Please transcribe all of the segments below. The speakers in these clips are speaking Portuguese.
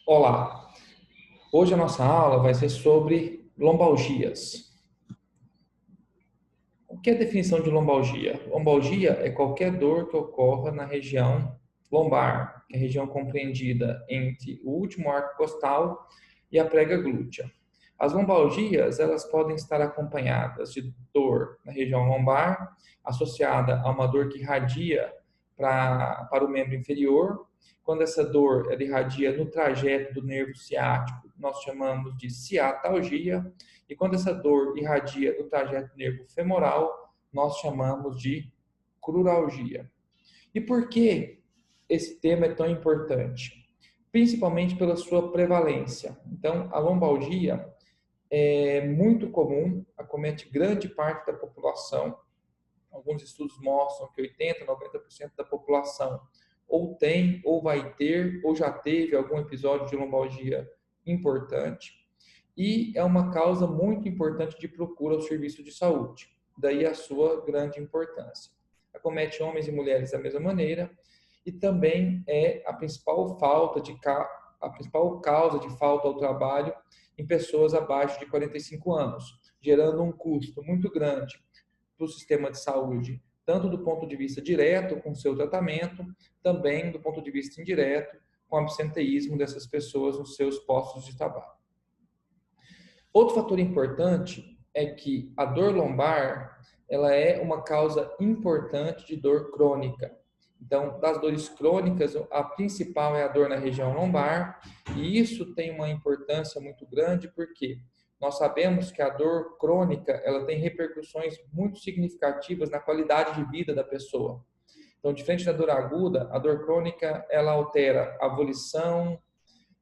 Olá, hoje a nossa aula vai ser sobre lombalgias. O que é a definição de lombalgia? Lombalgia é qualquer dor que ocorra na região lombar, que é a região compreendida entre o último arco costal e a prega glútea. As lombalgias, elas podem estar acompanhadas de dor na região lombar, associada a uma dor que irradia para o membro inferior. Quando essa dor ela irradia no trajeto do nervo ciático, nós chamamos de ciatalgia. E quando essa dor irradia do trajeto do nervo femoral, nós chamamos de cruralgia. E por que esse tema é tão importante? Principalmente pela sua prevalência. Então, a lombalgia é muito comum, acomete grande parte da população. Alguns estudos mostram que 80, 90% da população ou tem, ou vai ter, ou já teve algum episódio de lombalgia importante. E é uma causa muito importante de procura ao serviço de saúde. Daí a sua grande importância. Acomete homens e mulheres da mesma maneira e também é a principal causa de falta ao trabalho em pessoas abaixo de 45 anos, gerando um custo muito grande para o sistema de saúde, tanto do ponto de vista direto com o seu tratamento, também do ponto de vista indireto com o absenteísmo dessas pessoas nos seus postos de trabalho. Outro fator importante é que a dor lombar, ela é uma causa importante de dor crônica. Então, das dores crônicas, a principal é a dor na região lombar, e isso tem uma importância muito grande porque nós sabemos que a dor crônica, ela tem repercussões muito significativas na qualidade de vida da pessoa. Então, diferente da dor aguda, a dor crônica, ela altera a volição,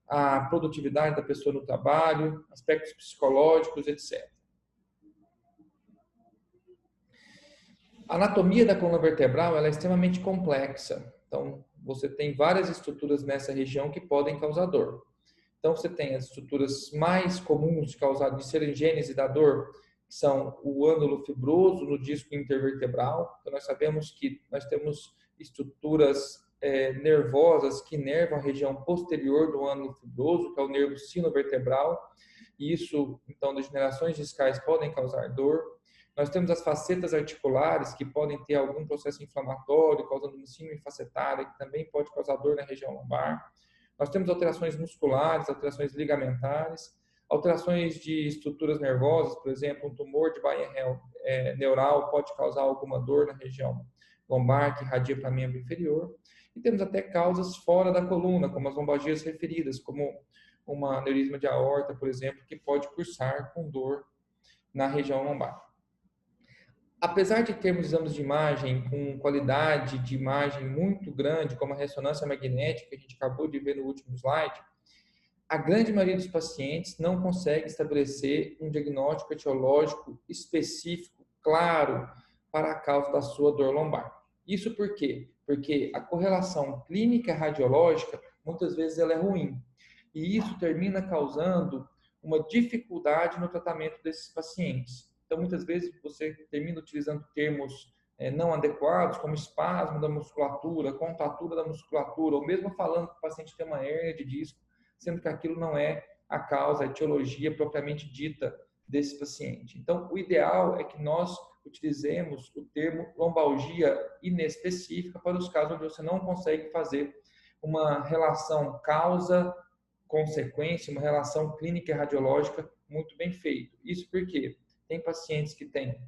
a produtividade da pessoa no trabalho, aspectos psicológicos, etc. A anatomia da coluna vertebral ela é extremamente complexa. Então, você tem várias estruturas nessa região que podem causar dor. Então, você tem as estruturas mais comuns de serem gênese da dor, que são o ânulo fibroso no disco intervertebral. Então, nós sabemos que nós temos estruturas nervosas que inervam a região posterior do ânulo fibroso, que é o nervo sinovertebral. E isso, então, degenerações discais podem causar dor. Nós temos as facetas articulares, que podem ter algum processo inflamatório, causando uma síndrome facetária, que também pode causar dor na região lombar. Nós temos alterações musculares, alterações ligamentares, alterações de estruturas nervosas, por exemplo, um tumor de baía neural pode causar alguma dor na região lombar, que irradia para membro inferior. E temos até causas fora da coluna, como as lombalgias referidas, como uma aneurisma de aorta, por exemplo, que pode cursar com dor na região lombar. Apesar de termos exames de imagem com qualidade de imagem muito grande, como a ressonância magnética que a gente acabou de ver no último slide, a grande maioria dos pacientes não consegue estabelecer um diagnóstico etiológico específico, claro, para a causa da sua dor lombar. Isso por quê? Porque a correlação clínica radiológica, muitas vezes, ela é ruim. E isso termina causando uma dificuldade no tratamento desses pacientes. Então, muitas vezes, você termina utilizando termos não adequados, como espasmo da musculatura, contratura da musculatura, ou mesmo falando que o paciente tem uma hérnia de disco, sendo que aquilo não é a causa, a etiologia propriamente dita desse paciente. Então, o ideal é que nós utilizemos o termo lombalgia inespecífica para os casos onde você não consegue fazer uma relação causa-consequência, uma relação clínica e radiológica muito bem feita. Isso porque tem pacientes que têm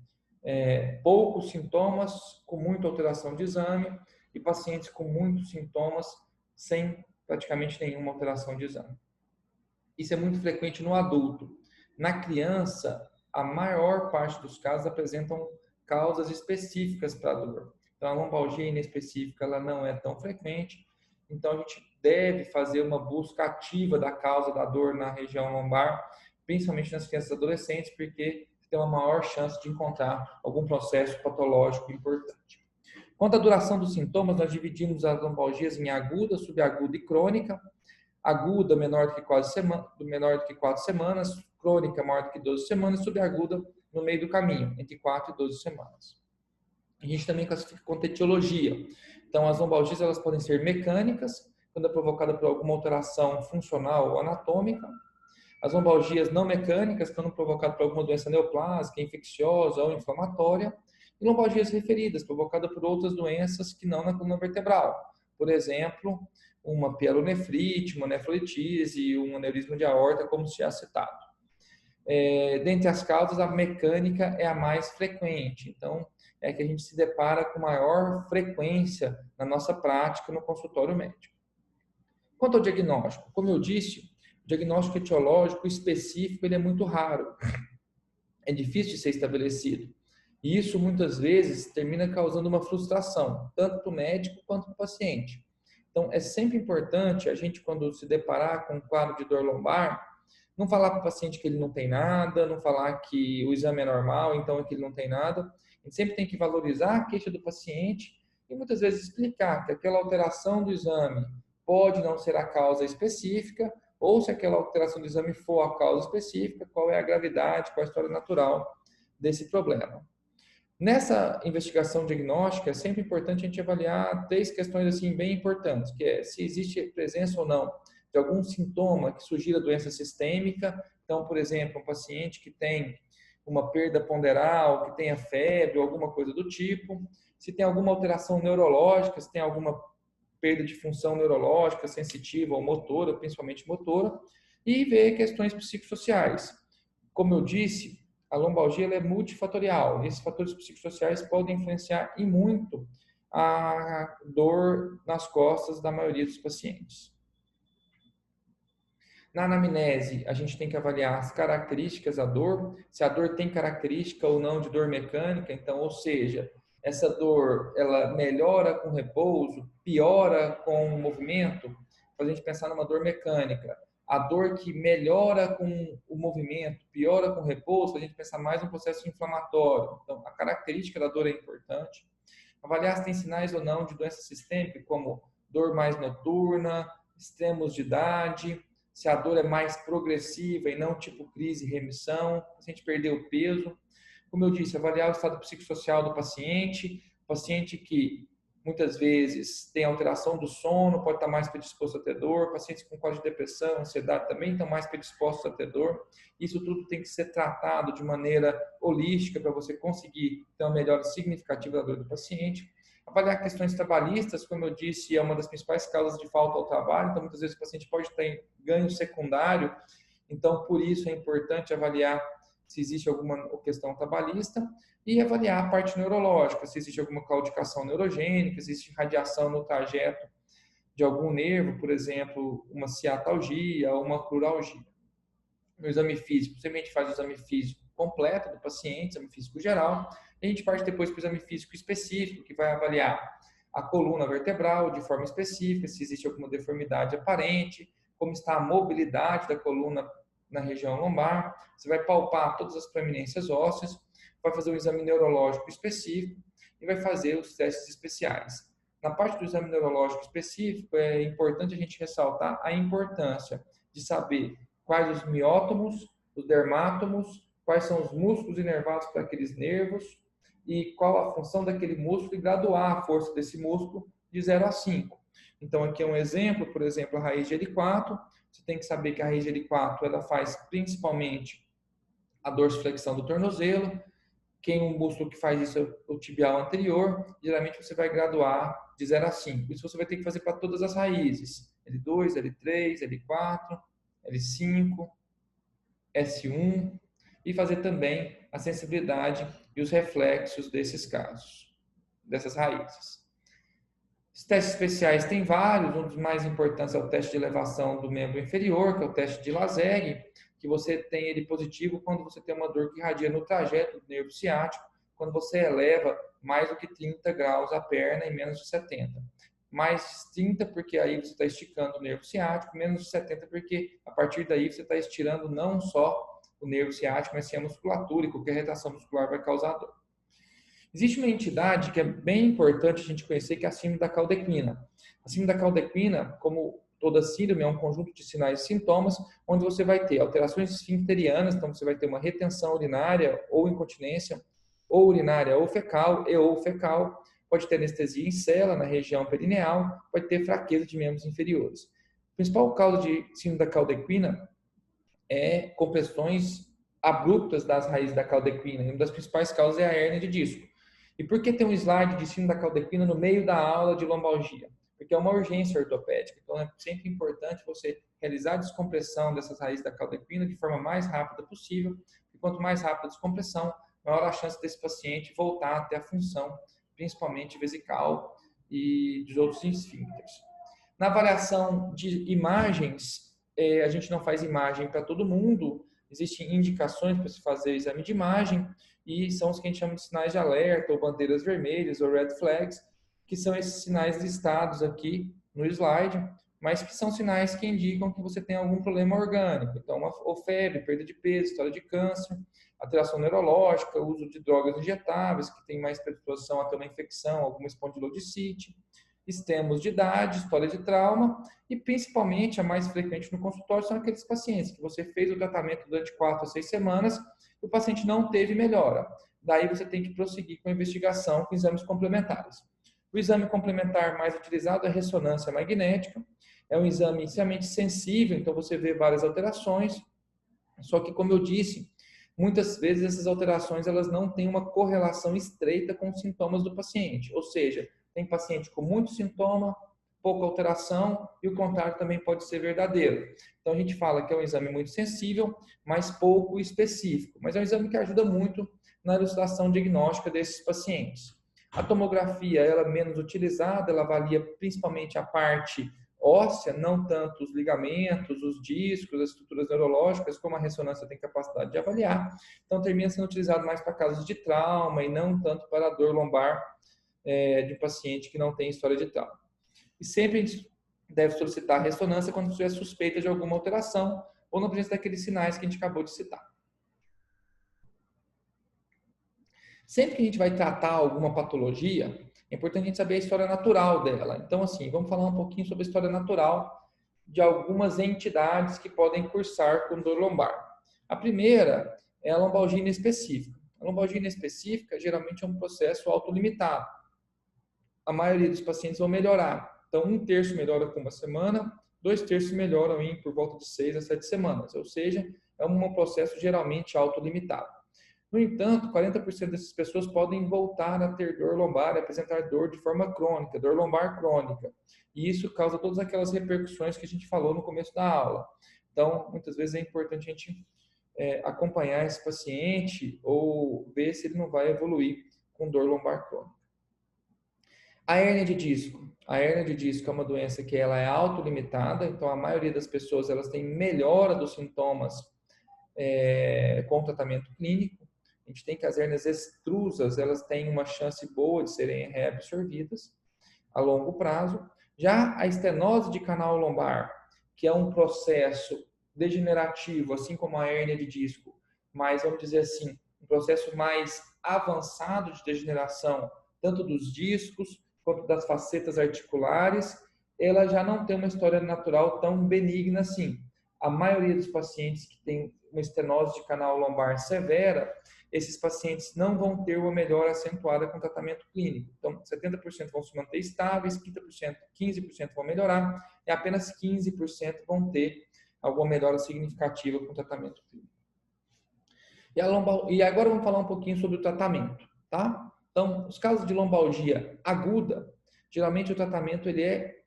poucos sintomas, com muita alteração de exame, e pacientes com muitos sintomas sem praticamente nenhuma alteração de exame. Isso é muito frequente no adulto. Na criança, a maior parte dos casos apresentam causas específicas para a dor. Então, a lombalgia inespecífica ela não é tão frequente. Então, a gente deve fazer uma busca ativa da causa da dor na região lombar, principalmente nas crianças e adolescentes, porque tem uma maior chance de encontrar algum processo patológico importante. Quanto à duração dos sintomas, nós dividimos as lombalgias em aguda, subaguda e crônica. Aguda, menor do que 4 semanas, crônica, maior do que 12 semanas, subaguda, no meio do caminho, entre 4 e 12 semanas. A gente também classifica quanto etiologia. Então, as lombalgias elas podem ser mecânicas, quando é provocada por alguma alteração funcional ou anatômica. As lombalgias não mecânicas, quando provocadas por alguma doença neoplásica, infecciosa ou inflamatória. E lombalgias referidas, provocadas por outras doenças que não na coluna vertebral. Por exemplo, uma pielonefrite, uma nefrolitise, um aneurisma de aorta, como se já citado. Dentre as causas, a mecânica é a mais frequente. Então, é que a gente se depara com maior frequência na nossa prática no consultório médico. Quanto ao diagnóstico, como eu disse, o diagnóstico etiológico específico ele é muito raro. É difícil de ser estabelecido. E isso, muitas vezes, termina causando uma frustração, tanto para o médico quanto para o paciente. Então, é sempre importante a gente, quando se deparar com um quadro de dor lombar, não falar para o paciente que ele não tem nada, não falar que o exame é normal, então é que ele não tem nada. A gente sempre tem que valorizar a queixa do paciente e muitas vezes explicar que aquela alteração do exame pode não ser a causa específica, ou se aquela alteração do exame for a causa específica, qual é a gravidade, qual é a história natural desse problema. Nessa investigação diagnóstica, é sempre importante a gente avaliar 3 questões assim bem importantes, que é se existe presença ou não de algum sintoma que sugira doença sistêmica. Então, por exemplo, um paciente que tem uma perda ponderal, que tenha febre ou alguma coisa do tipo, se tem alguma alteração neurológica, se tem alguma perda de função neurológica, sensitiva ou motora, principalmente motora, e ver questões psicossociais. Como eu disse, a lombalgia ela é multifatorial. Esses fatores psicossociais podem influenciar e muito a dor nas costas da maioria dos pacientes. Na anamnese, a gente tem que avaliar as características da dor, se a dor tem característica ou não de dor mecânica, então, ou seja, essa dor, ela melhora com repouso, piora com o movimento, para a gente pensar numa dor mecânica. A dor que melhora com o movimento, piora com o repouso, a gente pensar mais no processo inflamatório. Então, a característica da dor é importante. Avaliar se tem sinais ou não de doença sistêmica, como dor mais noturna, extremos de idade, se a dor é mais progressiva e não tipo crise e remissão, se a gente perdeu o peso. Como eu disse, avaliar o estado psicossocial do paciente que muitas vezes tem alteração do sono, pode estar mais predisposto a ter dor, pacientes com quadro de depressão, ansiedade também estão mais predispostos a ter dor. Isso tudo tem que ser tratado de maneira holística para você conseguir ter uma melhora significativa da dor do paciente. Avaliar questões trabalhistas, como eu disse, é uma das principais causas de falta ao trabalho, então muitas vezes o paciente pode ter ganho secundário, então por isso é importante avaliar se existe alguma questão trabalhista e avaliar a parte neurológica, se existe alguma claudicação neurogênica, se existe radiação no trajeto de algum nervo, por exemplo, uma ciatalgia ou uma cruralgia. No exame físico, a gente faz o exame físico completo do paciente, exame físico geral, e a gente parte depois para o exame físico específico, que vai avaliar a coluna vertebral de forma específica, se existe alguma deformidade aparente, como está a mobilidade da coluna na região lombar, você vai palpar todas as proeminências ósseas, vai fazer um exame neurológico específico e vai fazer os testes especiais. Na parte do exame neurológico específico, é importante a gente ressaltar a importância de saber quais os miótomos, os dermátomos, quais são os músculos inervados para aqueles nervos e qual a função daquele músculo e graduar a força desse músculo de 0 a 5. Então, aqui é um exemplo, por exemplo, a raiz de L4. Você tem que saber que a raiz de L4 ela faz principalmente a dorsiflexão do tornozelo. Quem um músculo que faz isso é o tibial anterior. Geralmente você vai graduar de 0 a 5. Isso você vai ter que fazer para todas as raízes. L2, L3, L4, L5, S1. E fazer também a sensibilidade e os reflexos desses casos, dessas raízes. Os testes especiais tem vários, um dos mais importantes é o teste de elevação do membro inferior, que é o teste de Lasergue, que você tem ele positivo quando você tem uma dor que irradia no trajeto do nervo ciático, quando você eleva mais do que 30 graus a perna em menos de 70. Mais de 30 porque aí você está esticando o nervo ciático, menos de 70 porque a partir daí você está estirando não só o nervo ciático, mas sim a musculatura, e qualquer retração muscular vai causar dor. Existe uma entidade que é bem importante a gente conhecer, que é a síndrome da caldequina. A síndrome da caldequina, como toda síndrome, é um conjunto de sinais e sintomas, onde você vai ter alterações esfincterianas, então você vai ter uma retenção urinária ou incontinência, ou urinária ou fecal, pode ter anestesia em cela, na região perineal, pode ter fraqueza de membros inferiores. A principal causa de síndrome da cauda equina é compressões abruptas das raízes da cauda equina. Uma das principais causas é a hérnia de disco. E por que tem um slide de síndrome da cauda equina no meio da aula de lombalgia? Porque é uma urgência ortopédica. Então, é sempre importante você realizar a descompressão dessas raízes da cauda equina de forma mais rápida possível. E quanto mais rápida a descompressão, maior a chance desse paciente voltar a ter a função, principalmente vesical e dos outros esfíncteres. Na avaliação de imagens, a gente não faz imagem para todo mundo, existem indicações para se fazer exame de imagem, e são os que a gente chama de sinais de alerta, ou bandeiras vermelhas, ou red flags, que são esses sinais listados aqui no slide, mas que são sinais que indicam que você tem algum problema orgânico. Então, ou febre, perda de peso, história de câncer, alteração neurológica, uso de drogas injetáveis, que tem mais predisposição a ter uma infecção, alguma espondilodicite, extremos de idade, história de trauma e, principalmente, a mais frequente no consultório são aqueles pacientes que você fez o tratamento durante 4 a 6 semanas e o paciente não teve melhora. Daí você tem que prosseguir com a investigação com exames complementares. O exame complementar mais utilizado é a ressonância magnética. É um exame extremamente sensível, então você vê várias alterações. Só que, como eu disse, muitas vezes essas alterações elas não têm uma correlação estreita com os sintomas do paciente. Ou seja, tem paciente com muito sintoma, pouca alteração, e o contrário também pode ser verdadeiro. Então, a gente fala que é um exame muito sensível, mas pouco específico. Mas é um exame que ajuda muito na elucidação diagnóstica desses pacientes. A tomografia ela é menos utilizada, ela avalia principalmente a parte óssea, não tanto os ligamentos, os discos, as estruturas neurológicas, como a ressonância tem capacidade de avaliar. Então, termina sendo utilizado mais para casos de trauma e não tanto para a dor lombar de paciente que não tem história de trauma. E sempre a gente deve solicitar a ressonância quando tiver suspeita de alguma alteração ou na presença daqueles sinais que a gente acabou de citar. Sempre que a gente vai tratar alguma patologia, é importante a gente saber a história natural dela. Então, assim, vamos falar um pouquinho sobre a história natural de algumas entidades que podem cursar com dor lombar. A primeira é a lombalgia inespecífica. A lombalgia inespecífica geralmente é um processo autolimitado. A maioria dos pacientes vão melhorar. Então, 1/3 melhora com uma semana, 2/3 melhoram em por volta de 6 a 7 semanas. Ou seja, é um processo geralmente autolimitado. No entanto, 40% dessas pessoas podem voltar a ter dor lombar, apresentar dor de forma crônica, dor lombar crônica. E isso causa todas aquelas repercussões que a gente falou no começo da aula. Então, muitas vezes é importante a gente acompanhar esse paciente ou ver se ele não vai evoluir com dor lombar crônica. A hérnia de disco. A hérnia de disco é uma doença que ela é autolimitada, então a maioria das pessoas elas têm melhora dos sintomas com tratamento clínico. A gente tem que as hérnias extrusas, elas têm uma chance boa de serem reabsorvidas a longo prazo. Já a estenose de canal lombar, que é um processo degenerativo, assim como a hérnia de disco, mas vamos dizer assim, um processo mais avançado de degeneração, tanto dos discos quanto das facetas articulares, ela já não tem uma história natural tão benigna assim. A maioria dos pacientes que tem uma estenose de canal lombar severa, esses pacientes não vão ter uma melhora acentuada com tratamento clínico. Então, 70% vão se manter estáveis, 15% vão melhorar e apenas 15% vão ter alguma melhora significativa com tratamento clínico. E agora vamos falar um pouquinho sobre o tratamento, tá? Então, os casos de lombalgia aguda, geralmente o tratamento ele é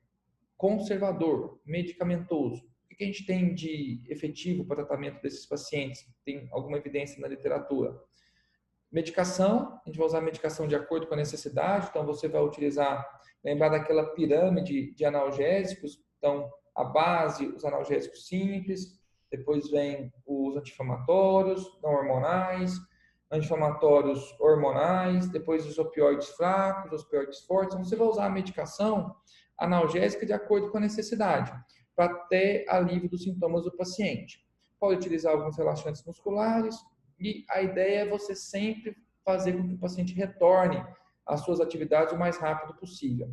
conservador, medicamentoso. O que a gente tem de efetivo para o tratamento desses pacientes? Tem alguma evidência na literatura? Medicação, a gente vai usar a medicação de acordo com a necessidade, então você vai utilizar, lembrar daquela pirâmide de analgésicos, então a base, os analgésicos simples, depois vem os anti-inflamatórios não hormonais, anti-inflamatórios hormonais, depois os opioides fracos, os opioides fortes, então você vai usar a medicação analgésica de acordo com a necessidade, para ter alívio dos sintomas do paciente. Pode utilizar alguns relaxantes musculares, e a ideia é você sempre fazer com que o paciente retorne às suas atividades o mais rápido possível.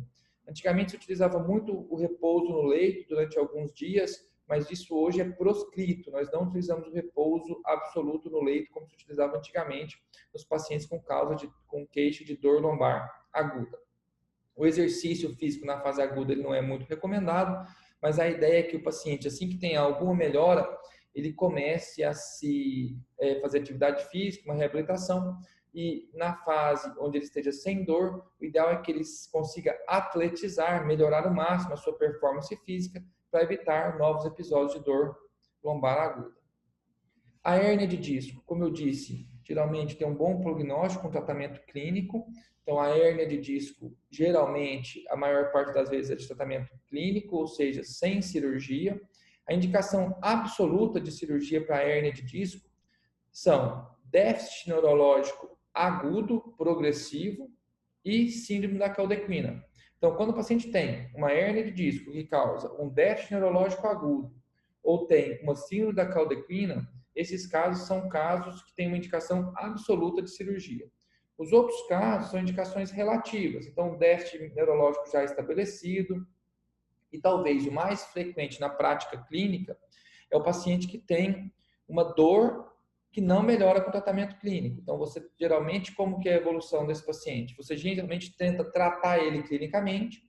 Antigamente se utilizava muito o repouso no leito durante alguns dias, mas isso hoje é proscrito. Nós não utilizamos o repouso absoluto no leito como se utilizava antigamente nos pacientes com queixa de dor lombar aguda. O exercício físico na fase aguda ele não é muito recomendado, mas a ideia é que o paciente, assim que tem alguma melhora, ele comece a fazer atividade física, uma reabilitação, e na fase onde ele esteja sem dor, o ideal é que ele consiga atletizar, melhorar ao máximo a sua performance física para evitar novos episódios de dor lombar aguda. A hérnia de disco, como eu disse, geralmente tem um bom prognóstico com tratamento clínico. Então, a hérnia de disco, geralmente, a maior parte das vezes é de tratamento clínico, ou seja, sem cirurgia. A indicação absoluta de cirurgia para a hérnia de disco são déficit neurológico agudo, progressivo e síndrome da caldequina. Então, quando o paciente tem uma hérnia de disco que causa um déficit neurológico agudo ou tem uma síndrome da caldequina, esses casos são casos que têm uma indicação absoluta de cirurgia. Os outros casos são indicações relativas, então déficit neurológico já estabelecido, e talvez o mais frequente na prática clínica é o paciente que tem uma dor que não melhora com o tratamento clínico. Então, você geralmente, como que é a evolução desse paciente? Você geralmente tenta tratar ele clinicamente,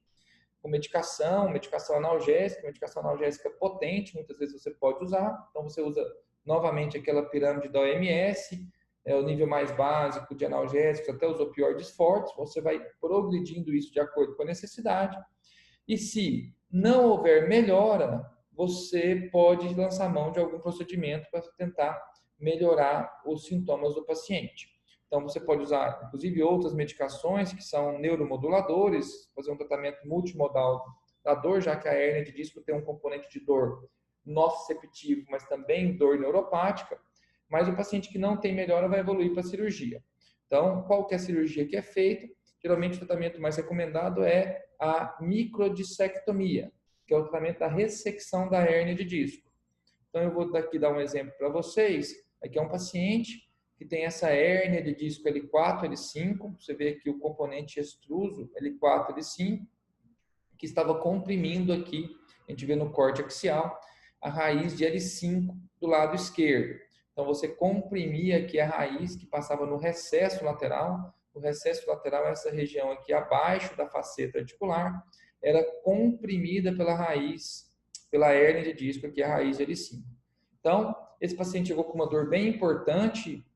com medicação analgésica potente, muitas vezes você pode usar. Então, você usa novamente aquela pirâmide da OMS, o nível mais básico de analgésicos, até os opioides fortes, você vai progredindo isso de acordo com a necessidade. E se não houver melhora, você pode lançar mão de algum procedimento para tentar melhorar os sintomas do paciente. Então, você pode usar, inclusive, outras medicações que são neuromoduladores, fazer um tratamento multimodal da dor, já que a hérnia de disco tem um componente de dor nociceptivo, mas também dor neuropática. Mas o paciente que não tem melhora vai evoluir para a cirurgia. Então, qual que é a cirurgia que é feita? Geralmente, o tratamento mais recomendado é a microdissectomia, que é o tratamento da ressecção da hérnia de disco. Então, eu vou aqui dar um exemplo para vocês. Aqui é um paciente que tem essa hérnia de disco L4, L5. Você vê aqui o componente extruso L4, L5, que estava comprimindo aqui, a gente vê no corte axial, a raiz de L5 do lado esquerdo. Então, você comprimia aqui a raiz que passava no recesso lateral. O recesso lateral é essa região aqui abaixo da faceta articular, era comprimida pela raiz, pela hérnia de disco, aqui a raiz de L5. Então, esse paciente chegou com uma dor bem importante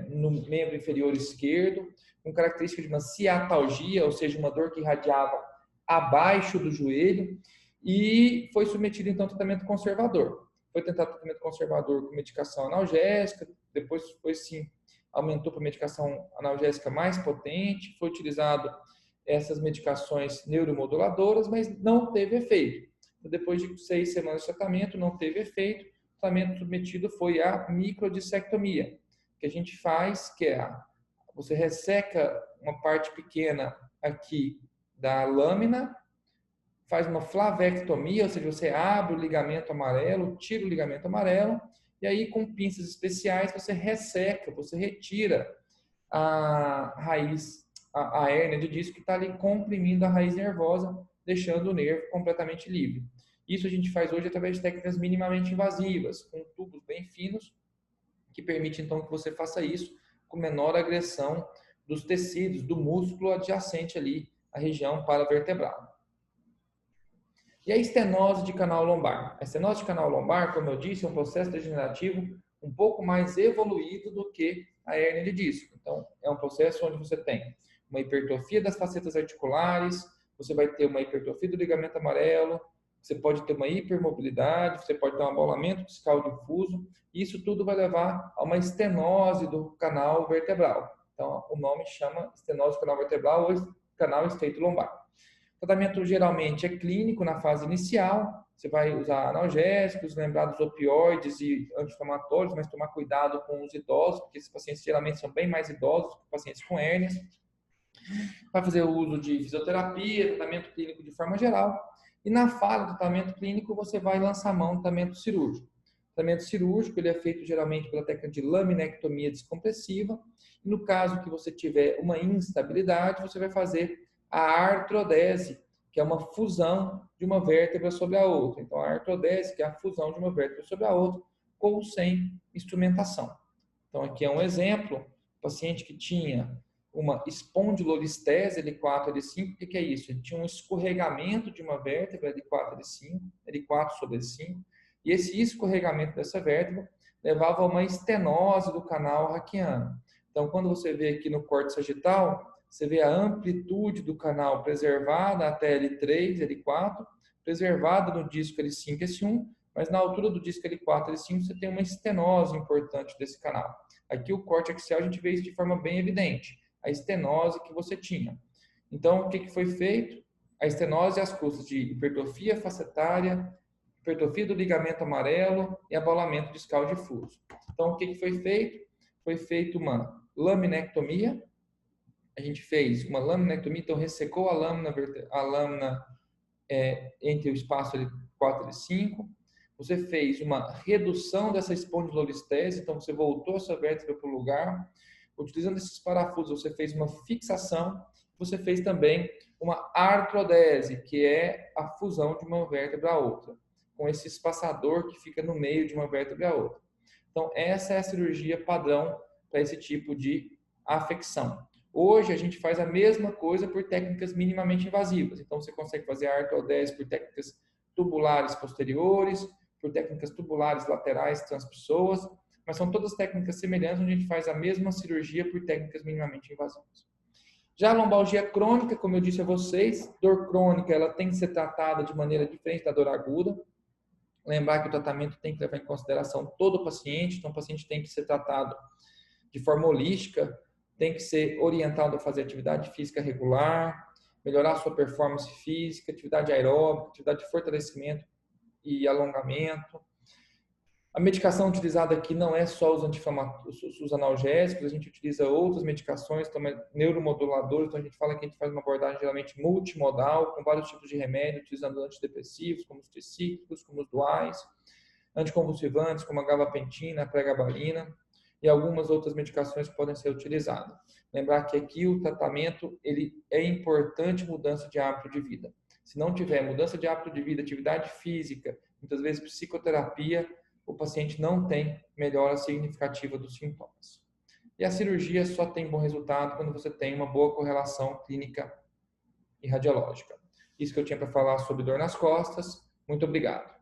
no membro inferior esquerdo, com característica de uma ciatalgia, ou seja, uma dor que irradiava abaixo do joelho, e foi submetido então a tratamento conservador. Foi tentado tratamento conservador com medicação analgésica, depois foi sim aumentou para medicação analgésica mais potente, foi utilizado essas medicações neuromoduladoras, mas não teve efeito. Então, depois de 6 semanas de tratamento, não teve efeito. O tratamento submetido foi a microdissectomia, que a gente faz, que é você resseca uma parte pequena aqui da lâmina, faz uma flavectomia, ou seja, você abre o ligamento amarelo, tira o ligamento amarelo, e aí com pinças especiais você resseca, você retira a raiz, a hérnia de disco que está ali comprimindo a raiz nervosa, deixando o nervo completamente livre. Isso a gente faz hoje através de técnicas minimamente invasivas, com tubos bem finos, que permite então que você faça isso com menor agressão dos tecidos, do músculo adjacente ali à região paravertebral. E a estenose de canal lombar? A estenose de canal lombar, como eu disse, é um processo degenerativo um pouco mais evoluído do que a hérnia de disco. Então, é um processo onde você tem uma hipertrofia das facetas articulares, você vai ter uma hipertrofia do ligamento amarelo, você pode ter uma hipermobilidade, você pode ter um abolamento discal difuso, e isso tudo vai levar a uma estenose do canal vertebral. Então, o nome chama estenose do canal vertebral ou canal estreito lombar. O tratamento geralmente é clínico na fase inicial, você vai usar analgésicos, lembrar dos opioides e anti-inflamatórios, mas tomar cuidado com os idosos, porque esses pacientes geralmente são bem mais idosos que pacientes com hérnias. Vai fazer o uso de fisioterapia, tratamento clínico de forma geral, e na fase do tratamento clínico você vai lançar mão do tratamento cirúrgico. O tratamento cirúrgico ele é feito geralmente pela técnica de laminectomia descompressiva, e no caso que você tiver uma instabilidade, você vai fazer a artrodese, que é uma fusão de uma vértebra sobre a outra. Então, a artrodese, que é a fusão de uma vértebra sobre a outra, com ou sem instrumentação. Então, aqui é um exemplo, paciente que tinha uma espondilolistese L4, L5. O que é isso? Ele tinha um escorregamento de uma vértebra L4, L5, L4 sobre L5, e esse escorregamento dessa vértebra levava a uma estenose do canal raquiano. Então, quando você vê aqui no corte sagital, você vê a amplitude do canal preservada até L3, L4, preservada no disco L5, S1, mas na altura do disco L4, L5, você tem uma estenose importante desse canal. Aqui o corte axial a gente vê isso de forma bem evidente, a estenose que você tinha. Então, o que foi feito? A estenose é as custas de hipertrofia facetária, hipertrofia do ligamento amarelo e abalamento discal difuso. Então, o que foi feito? Foi feita uma laminectomia. A gente fez uma laminectomia, então ressecou a lâmina entre o espaço L4 e L5. Você fez uma redução dessa espondilolistese, então você voltou essa vértebra para o lugar. Utilizando esses parafusos, você fez uma fixação. Você fez também uma artrodese, que é a fusão de uma vértebra a outra, com esse espaçador que fica no meio de uma vértebra a outra. Então, essa é a cirurgia padrão para esse tipo de afecção. Hoje, a gente faz a mesma coisa por técnicas minimamente invasivas. Então, você consegue fazer a artrodese por técnicas tubulares posteriores, por técnicas tubulares laterais transpessoas, mas são todas técnicas semelhantes, onde a gente faz a mesma cirurgia por técnicas minimamente invasivas. Já a lombalgia crônica, como eu disse a vocês, dor crônica, ela tem que ser tratada de maneira diferente da dor aguda. Lembrar que o tratamento tem que levar em consideração todo o paciente, então o paciente tem que ser tratado de forma holística, tem que ser orientado a fazer atividade física regular, melhorar a sua performance física, atividade aeróbica, atividade de fortalecimento e alongamento. A medicação utilizada aqui não é só os analgésicos, a gente utiliza outras medicações, também neuromoduladores, então a gente fala que a gente faz uma abordagem geralmente multimodal, com vários tipos de remédio, utilizando antidepressivos, como os tricíclicos, como os duais, anticonvulsivantes, como a gabapentina, a pregabalina, e algumas outras medicações que podem ser utilizadas. Lembrar que aqui o tratamento ele é importante mudança de hábito de vida. Se não tiver mudança de hábito de vida, atividade física, muitas vezes psicoterapia, o paciente não tem melhora significativa dos sintomas. E a cirurgia só tem bom resultado quando você tem uma boa correlação clínica e radiológica. Isso que eu tinha para falar sobre dor nas costas. Muito obrigado.